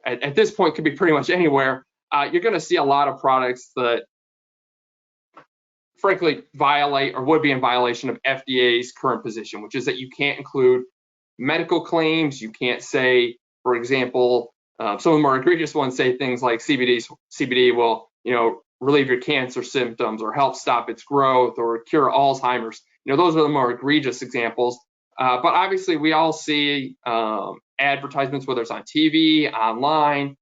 at this point could be pretty much anywhere, you're going to see a lot of products that frankly violate or would be in violation of FDA's current position, which is that you can't include medical claims. You can't say, for example, some of the more egregious ones say things like CBD will, relieve your cancer symptoms or help stop its growth or cure Alzheimer's. Those are the more egregious examples. But obviously, we all see advertisements, whether it's on TV, online.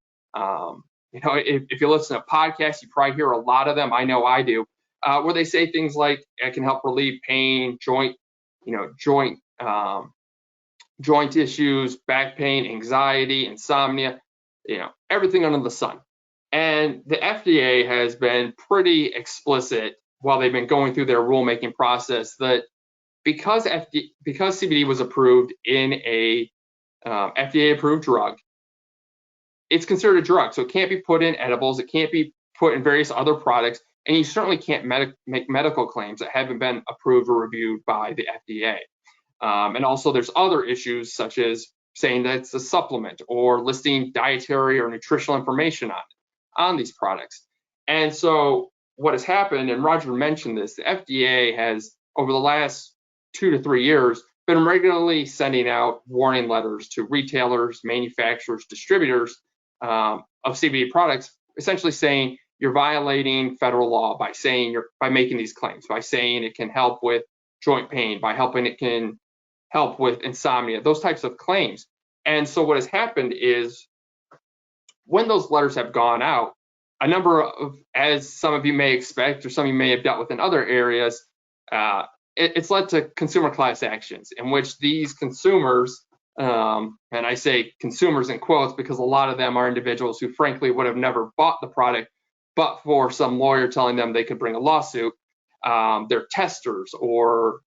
If you listen to podcasts, you probably hear a lot of them. I know I do, where they say things like it can help relieve pain, joint issues, back pain, anxiety, insomnia, everything under the sun. And the FDA has been pretty explicit while they've been going through their rulemaking process that because CBD was approved in a FDA-approved drug, it's considered a drug. So it can't be put in edibles. It can't be put in various other products. And you certainly can't make medical claims that haven't been approved or reviewed by the FDA. And also there's other issues such as saying that it's a supplement or listing dietary or nutritional information on these products. And so what has happened, and Roger mentioned this, the FDA has over the last 2 to 3 years been regularly sending out warning letters to retailers, manufacturers, distributors of CBD products, essentially saying you're violating federal law by making these claims, by saying it can help with joint pain, by helping it can help with insomnia, those types of claims. And so what has happened is when those letters have gone out, a number of, as some of you may expect or some of you may have dealt with in other areas, it's led to consumer class actions in which these consumers, and I say consumers in quotes because a lot of them are individuals who frankly would have never bought the product, but for some lawyer telling them they could bring a lawsuit, they're testers or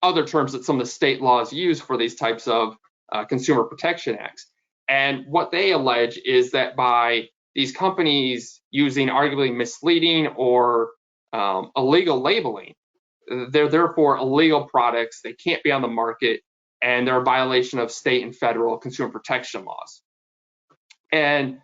other terms that some of the state laws use for these types of consumer protection acts. And what they allege is that by these companies using arguably misleading or illegal labeling, they're therefore illegal products. They can't be on the market, and they're a violation of state and federal consumer protection laws. And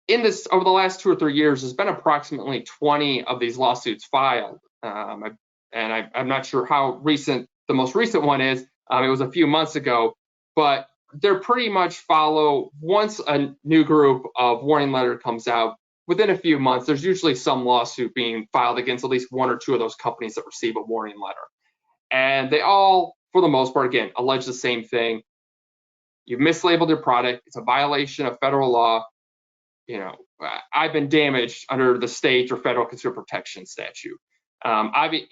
in this, over the last 2 or 3 years, there's been approximately 20 of these lawsuits filed. I'm not sure how recent the most recent one is. It was a few months ago, but they're pretty much follow once a new group of warning letter comes out. Within a few months, there's usually some lawsuit being filed against at least 1 or 2 of those companies that receive a warning letter. And they all, for the most part, again, allege the same thing. You've mislabeled your product. It's a violation of federal law. You know, I've been damaged under the state or federal consumer protection statute. A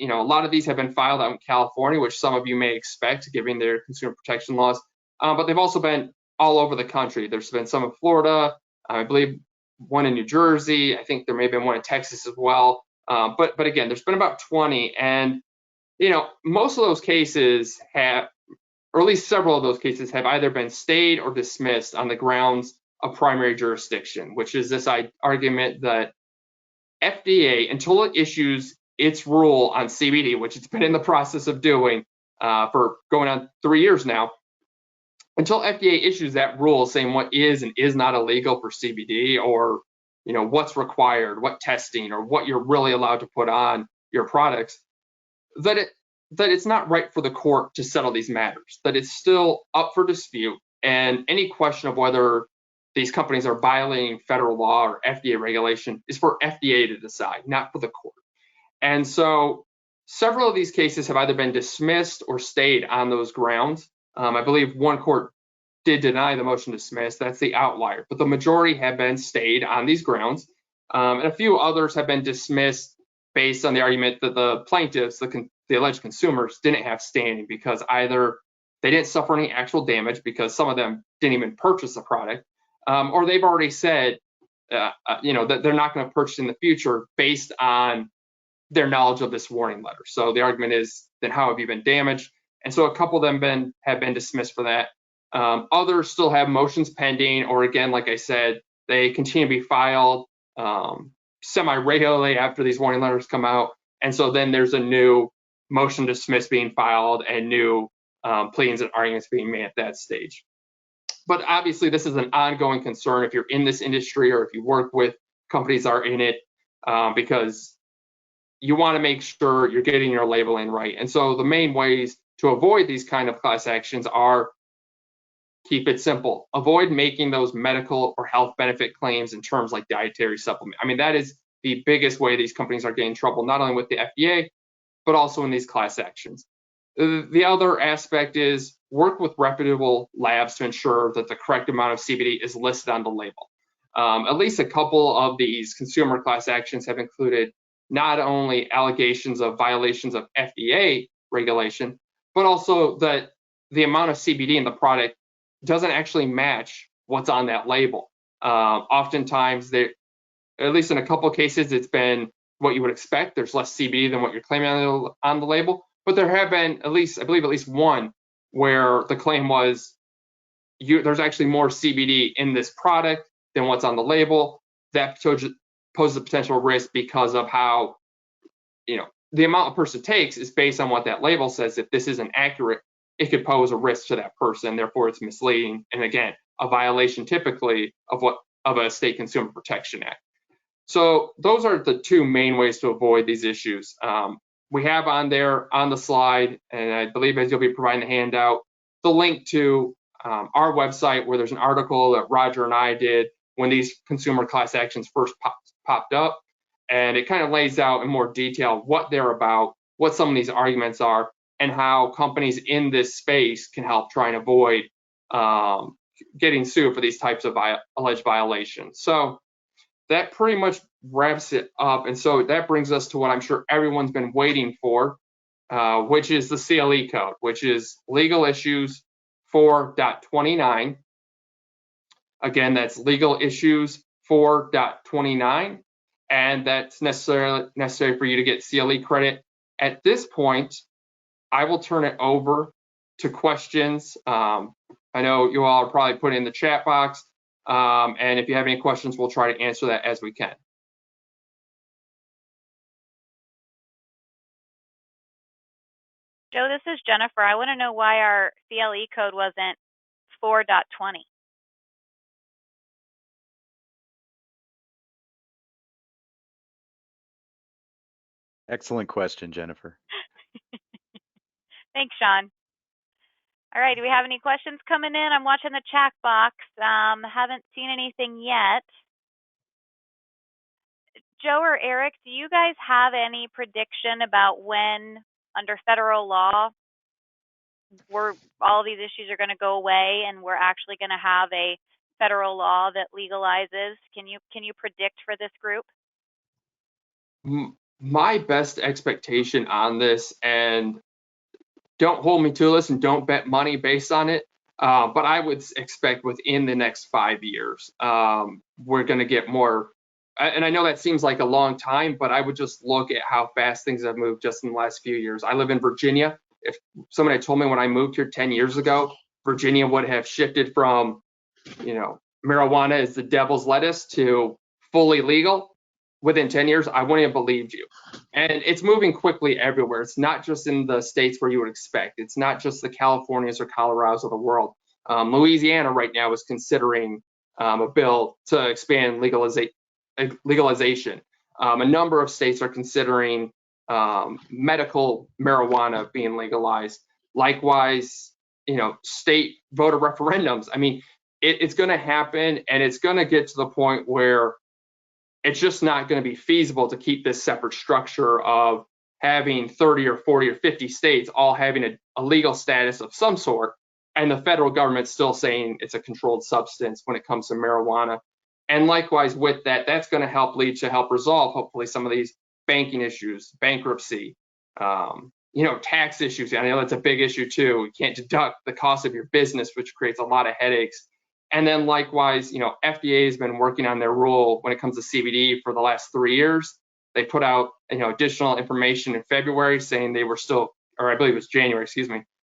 lot of these have been filed out in California, which some of you may expect, given their consumer protection laws. But they've also been all over the country. There's been some in Florida, I believe one in New Jersey. I think there may have been one in Texas as well. But again, there's been about 20, and most of those cases have, or at least several of those cases have either been stayed or dismissed on the grounds of primary jurisdiction, which is this argument that FDA, until it issues its rule on CBD, which it's been in the process of doing for going on 3 years now, until FDA issues that rule saying what is and is not illegal for CBD, or what's required, what testing, or what you're really allowed to put on your products, that it's not right for the court to settle these matters, that it's still up for dispute, and any question of whether these companies are violating federal law or FDA regulation is for FDA to decide, not for the court. And so several of these cases have either been dismissed or stayed on those grounds. I believe one court did deny the motion to dismiss. That's the outlier, but the majority have been stayed on these grounds. And a few others have been dismissed based on the argument that the plaintiffs, the alleged consumers, didn't have standing because either they didn't suffer any actual damage because some of them didn't even purchase the product, or they've already said, that they're not going to purchase in the future based on their knowledge of this warning letter. So the argument is, then how have you been damaged? And so a couple of them have been dismissed for that. Others still have motions pending, or again, like I said, they continue to be filed semi-regularly after these warning letters come out. And so then there's a new motion to dismiss being filed and new pleadings and arguments being made at that stage. But obviously, this is an ongoing concern if you're in this industry or if you work with companies that are in it, because you want to make sure you're getting your labeling right. And so the main ways to avoid these kind of class actions are: keep it simple. Avoid making those medical or health benefit claims in terms like dietary supplement. I mean, that is the biggest way these companies are getting in trouble, not only with the FDA, but also in these class actions. The other aspect is work with reputable labs to ensure that the correct amount of CBD is listed on the label. At least a couple of these consumer class actions have included not only allegations of violations of FDA regulation, but also that the amount of CBD in the product doesn't actually match what's on that label. Oftentimes, at least in a couple of cases, it's been what you would expect. There's less CBD than what you're claiming on the label. But there have been I believe at least one where the claim was there's actually more CBD in this product than what's on the label. That poses a potential risk because of how the amount a person takes is based on what that label says. If this isn't accurate, it could pose a risk to that person. Therefore, it's misleading. And again, a violation typically of a state Consumer Protection Act. So those are the two main ways to avoid these issues. We have on there on the slide, and I believe as you'll be providing the handout, the link to our website where there's an article that Roger and I did when these consumer class actions first popped up. And it kind of lays out in more detail what they're about, what some of these arguments are, and how companies in this space can help try and avoid getting sued for these types of alleged violations. So that pretty much wraps it up. And so that brings us to what I'm sure everyone's been waiting for, which is the CLE code, which is Legal Issues 4.29. Again, that's Legal Issues 4.29, and that's necessary for you to get CLE credit. At this point, I will turn it over to questions. I know you all are probably putting in the chat box, and if you have any questions, we'll try to answer that as we can. Joe, this is Jennifer. I want to know why our CLE code wasn't 4.20. Excellent question, Jennifer. Thanks, Sean. All right, do we have any questions coming in? I'm watching the chat box. Haven't seen anything yet. Joe or Eric, do you guys have any prediction about when, under federal law, all of these issues are going to go away and we're actually going to have a federal law that legalizes? Can you predict for this group? My best expectation on this, and don't hold me to this and don't bet money based on it, but I would expect within the next 5 years, we're going to get more. And I know that seems like a long time, but I would just look at how fast things have moved just in the last few years. I live in Virginia. If someone had told me when I moved here 10 years ago, Virginia would have shifted from, marijuana is the devil's lettuce to fully legal within 10 years, I wouldn't have believed you. And it's moving quickly everywhere. It's not just in the states where you would expect. It's not just the Californias or Colorados of the world. Louisiana right now is considering a bill to expand legalization. A number of states are considering medical marijuana being legalized. Likewise, state voter referendums. I mean, it's going to happen, and it's going to get to the point where it's just not going to be feasible to keep this separate structure of having 30 or 40 or 50 states all having a legal status of some sort, and the federal government still saying it's a controlled substance when it comes to marijuana. And likewise with that, that's going to lead to help resolve, hopefully, some of these banking issues, bankruptcy, tax issues. I know that's a big issue too. You can't deduct the cost of your business, which creates a lot of headaches. And then likewise, FDA has been working on their rule when it comes to CBD for the last 3 years. They put out, additional information in February saying they were still, or I believe it was January,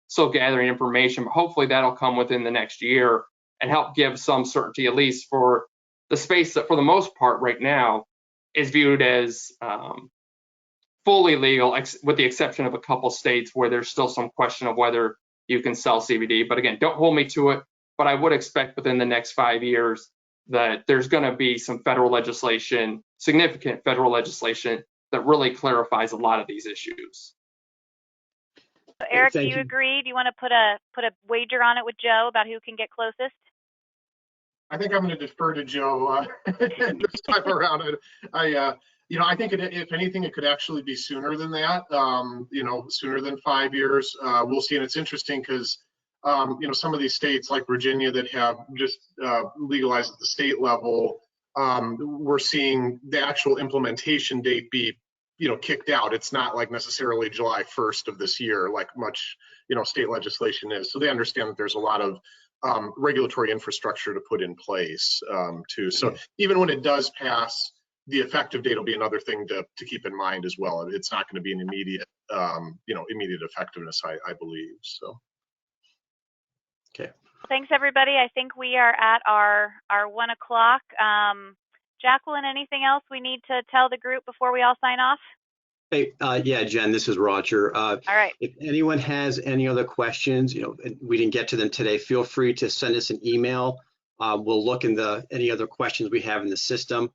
still gathering information, but hopefully that'll come within the next year and help give some certainty, at least for the space that for the most part right now is viewed as fully legal, with the exception of a couple states where there's still some question of whether you can sell CBD. But again, don't hold me to it. But I would expect within the next 5 years that there's going to be some federal legislation, significant federal legislation that really clarifies a lot of these issues. So Eric, do you agree? Do you want to put a wager on it with Joe about who can get closest? I think I'm going to defer to Joe this time around. I think if anything, it could actually be sooner than that. Sooner than 5 years. We'll see. And it's interesting because some of these states like Virginia that have just legalized at the state level, we're seeing the actual implementation date be, kicked out. It's not like necessarily July 1st of this year, like much, state legislation is. So they understand that there's a lot of regulatory infrastructure to put in place too. So even when it does pass, the effective date will be another thing to keep in mind as well. It's not going to be an immediate, immediate effectiveness, I believe. So. Okay. Thanks, everybody. I think we are at our 1 o'clock. Jacqueline, anything else we need to tell the group before we all sign off? Hey, yeah, Jen, this is Roger. All right. If anyone has any other questions, and we didn't get to them today, feel free to send us an email. We'll look in any other questions we have in the system.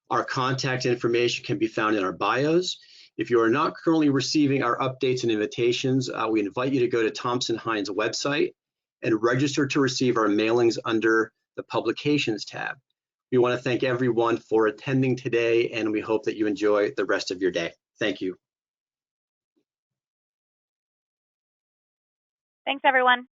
Our contact information can be found in our bios. If you are not currently receiving our updates and invitations, we invite you to go to Thompson Hine's website and register to receive our mailings under the Publications tab. We want to thank everyone for attending today, and we hope that you enjoy the rest of your day. Thank you. Thanks, everyone.